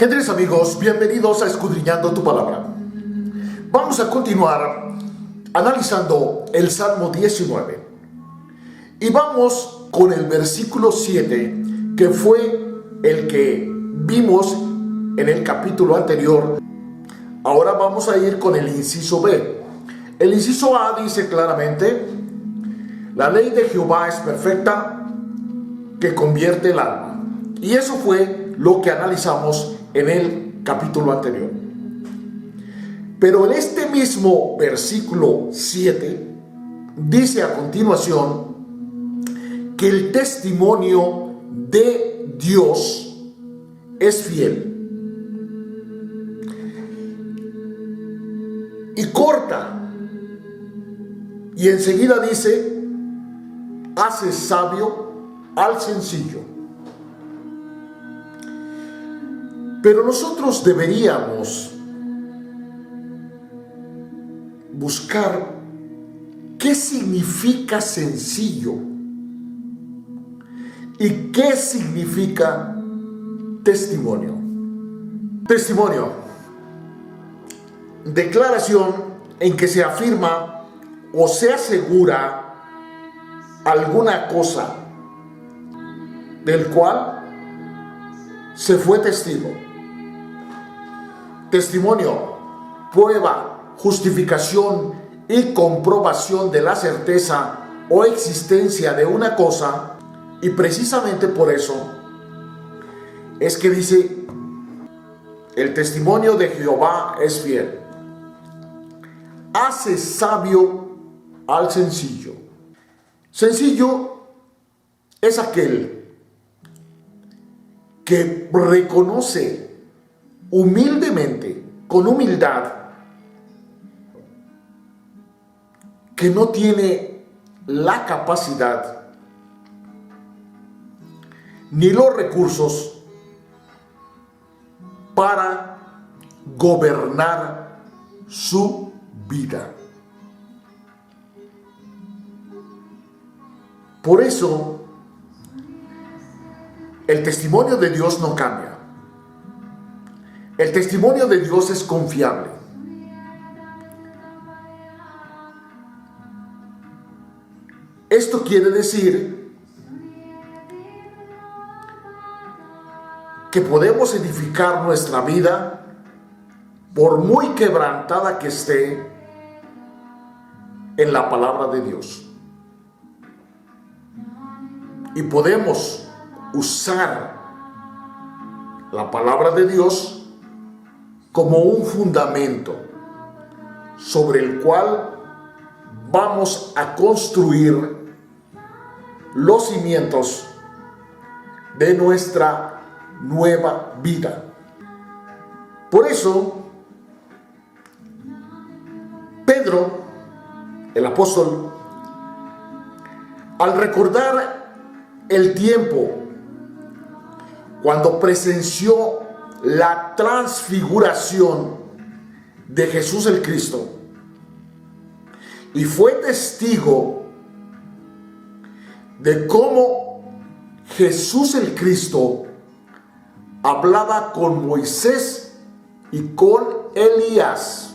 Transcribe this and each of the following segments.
Queridos amigos, bienvenidos a Escudriñando tu Palabra. Vamos a continuar analizando el Salmo 19. Y vamos con el versículo 7, que fue el que vimos en el capítulo anterior. Ahora vamos a ir con el inciso B. El inciso A dice claramente: la ley de Jehová es perfecta, que convierte el alma. Y eso fue lo que analizamos en el capítulo anterior. Pero en este mismo versículo 7 dice a continuación que el testimonio de Dios es fiel. Y corta. Y enseguida dice: hace sabio al sencillo. Pero nosotros deberíamos buscar qué significa sencillo y qué significa testimonio. Testimonio: declaración en que se afirma o se asegura alguna cosa del cual se fue testigo. Testimonio: prueba, justificación y comprobación de la certeza o existencia de una cosa. Y precisamente por eso es que dice: el testimonio de Jehová es fiel, hace sabio al sencillo. Sencillo es aquel que reconoce humildemente, con humildad, que no tiene la capacidad ni los recursos para gobernar su vida. Por eso, el testimonio de Dios no cambia. El testimonio de Dios es confiable. Esto quiere decir que podemos edificar nuestra vida, por muy quebrantada que esté, en la palabra de Dios. Y podemos usar la palabra de Dios como un fundamento sobre el cual vamos a construir los cimientos de nuestra nueva vida. Por eso, Pedro, el apóstol, al recordar el tiempo cuando presenció la transfiguración de Jesús el Cristo y fue testigo de cómo Jesús el Cristo hablaba con Moisés y con Elías.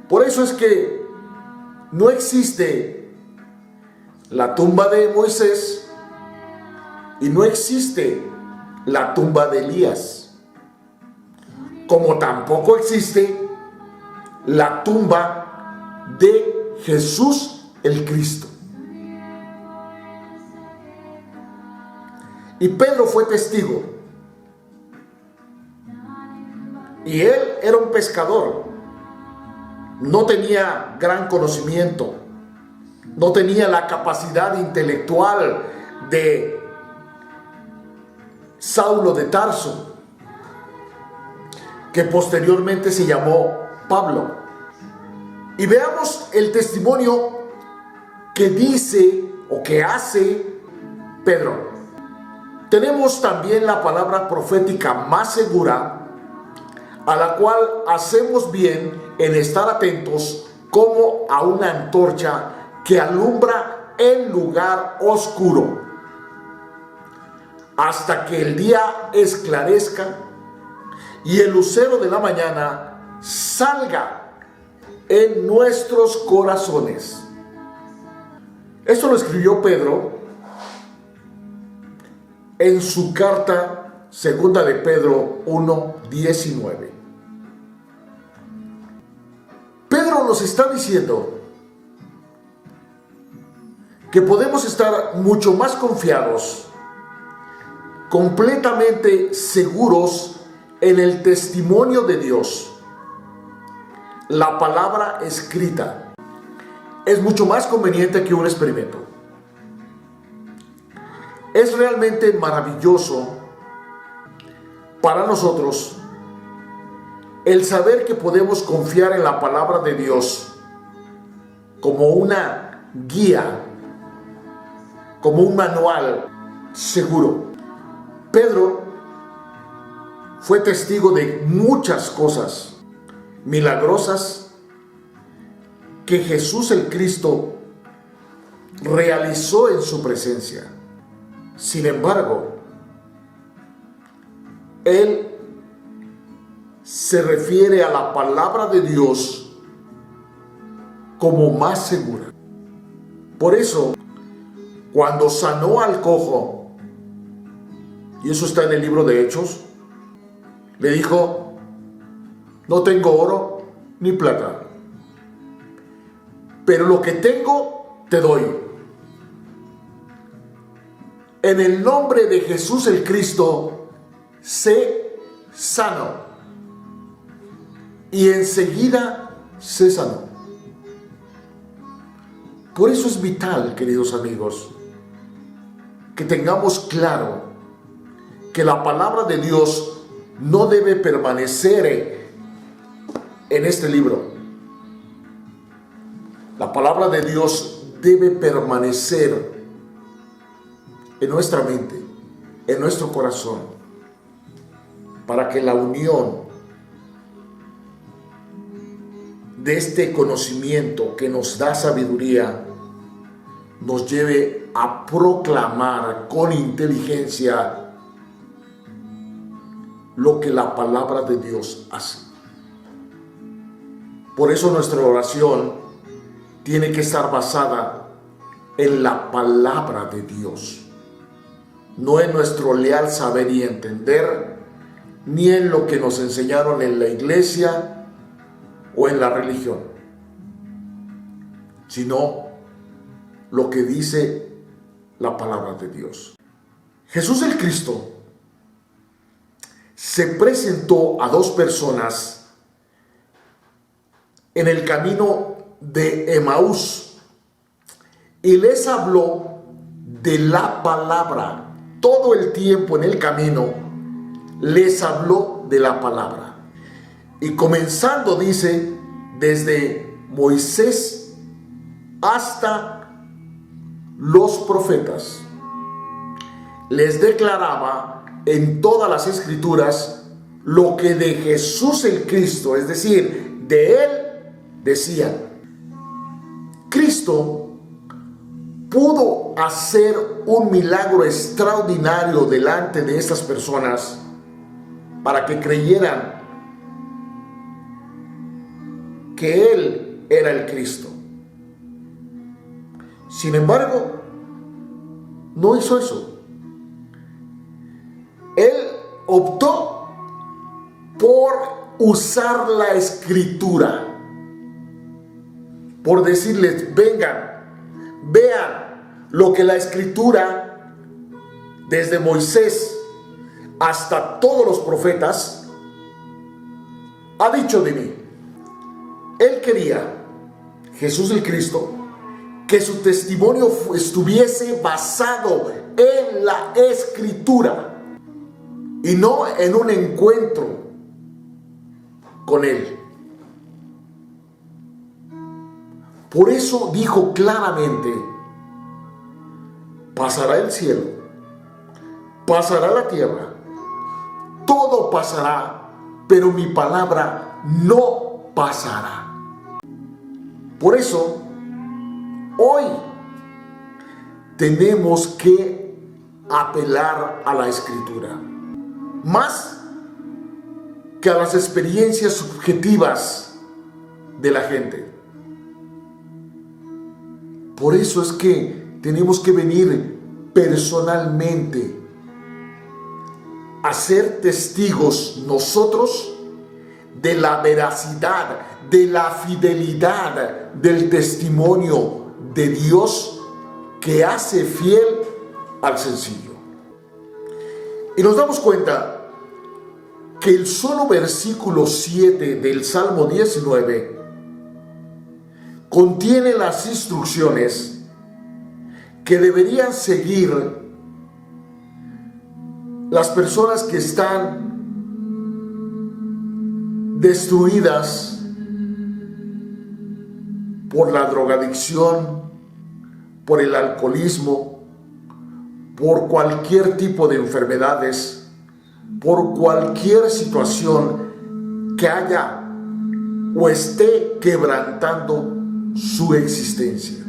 Por eso es que no existe la tumba de Moisés y no existe la tumba de Elías, como tampoco existe la tumba de Jesús el Cristo. Y Pedro fue testigo. Y él era un pescador. No tenía gran conocimiento. No tenía la capacidad intelectual de Saulo de Tarso, que posteriormente se llamó Pablo. Y veamos el testimonio que dice o que hace Pedro. Tenemos también la palabra profética más segura, a la cual hacemos bien en estar atentos como a una antorcha que alumbra en lugar oscuro. hasta que el día esclarezca y el lucero de la mañana salga en nuestros corazones. Esto lo escribió Pedro en su carta segunda de Pedro 1:19. Pedro nos está diciendo que podemos estar mucho más confiados, completamente seguros en el testimonio de Dios. La palabra escrita es mucho más conveniente que un experimento. Es realmente maravilloso para nosotros el saber que podemos confiar en la palabra de Dios como una guía, como un manual seguro. Pedro fue testigo de muchas cosas milagrosas que Jesús el Cristo realizó en su presencia. Sin embargo, él se refiere a la palabra de Dios como más segura. Por eso, cuando sanó al cojo, y eso está en el libro de Hechos, le dijo: no tengo oro ni plata, pero lo que tengo te doy. En el nombre de Jesús el Cristo, sé sano. Y enseguida se sanó. Por eso es vital, queridos amigos, que tengamos claro que la palabra de Dios no debe permanecer en este libro. La palabra de Dios debe permanecer en nuestra mente, en nuestro corazón, para que la unión de este conocimiento que nos da sabiduría nos lleve a proclamar con inteligencia lo que la palabra de Dios hace. Por eso nuestra oración tiene que estar basada en la palabra de Dios, no en nuestro leal saber y entender, ni en lo que nos enseñaron en la iglesia o en la religión, sino lo que dice la palabra de Dios. Jesús el Cristo se presentó a dos personas en el camino de Emaús y les habló de la palabra. Todo el tiempo en el camino les habló de la palabra. Y comenzando, dice, desde Moisés hasta los profetas, les declaraba en todas las escrituras lo que de Jesús el Cristo, es decir, de él, decían. Cristo pudo hacer un milagro extraordinario delante de estas personas para que creyeran que él era el Cristo. Sin embargo, no hizo eso. Él optó por usar la escritura, por decirles: vengan, vean lo que la escritura, desde Moisés hasta todos los profetas, ha dicho de mí. Él quería, Jesús el Cristo, que su testimonio estuviese basado en la escritura y no en un encuentro con él. Por eso dijo claramente: pasará el cielo, pasará la tierra, todo pasará, pero mi palabra no pasará. Por eso, hoy tenemos que apelar a la Escritura, más que a las experiencias subjetivas de la gente. Por eso es que tenemos que venir personalmente a ser testigos nosotros de la veracidad, de la fidelidad del testimonio de Dios que hace fiel al sencillo. Y nos damos cuenta que el solo versículo 7 del Salmo 19 contiene las instrucciones que deberían seguir las personas que están destruidas por la drogadicción, por el alcoholismo, por cualquier tipo de enfermedades, por cualquier situación que haya o esté quebrantando su existencia.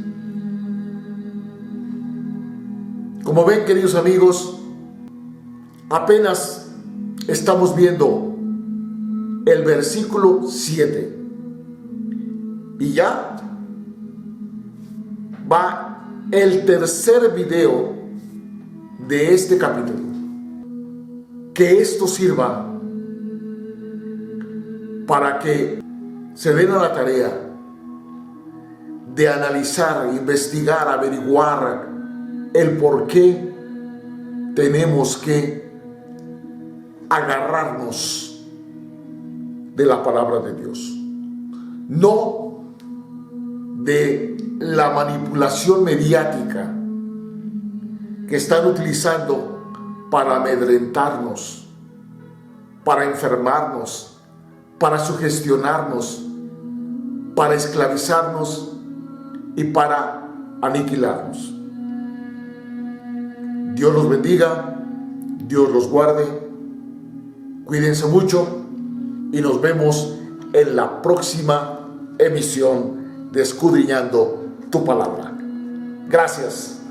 Como ven, queridos amigos, apenas estamos viendo el versículo 7 y ya va el tercer video de este capítulo. Que esto sirva para que se den a la tarea de analizar, investigar, averiguar el por qué tenemos que agarrarnos de la palabra de Dios, no de la manipulación mediática que están utilizando para amedrentarnos, para enfermarnos, para sugestionarnos, para esclavizarnos y para aniquilarnos. Dios los bendiga, Dios los guarde, cuídense mucho y nos vemos en la próxima emisión de Escudriñando tu Palabra. Gracias.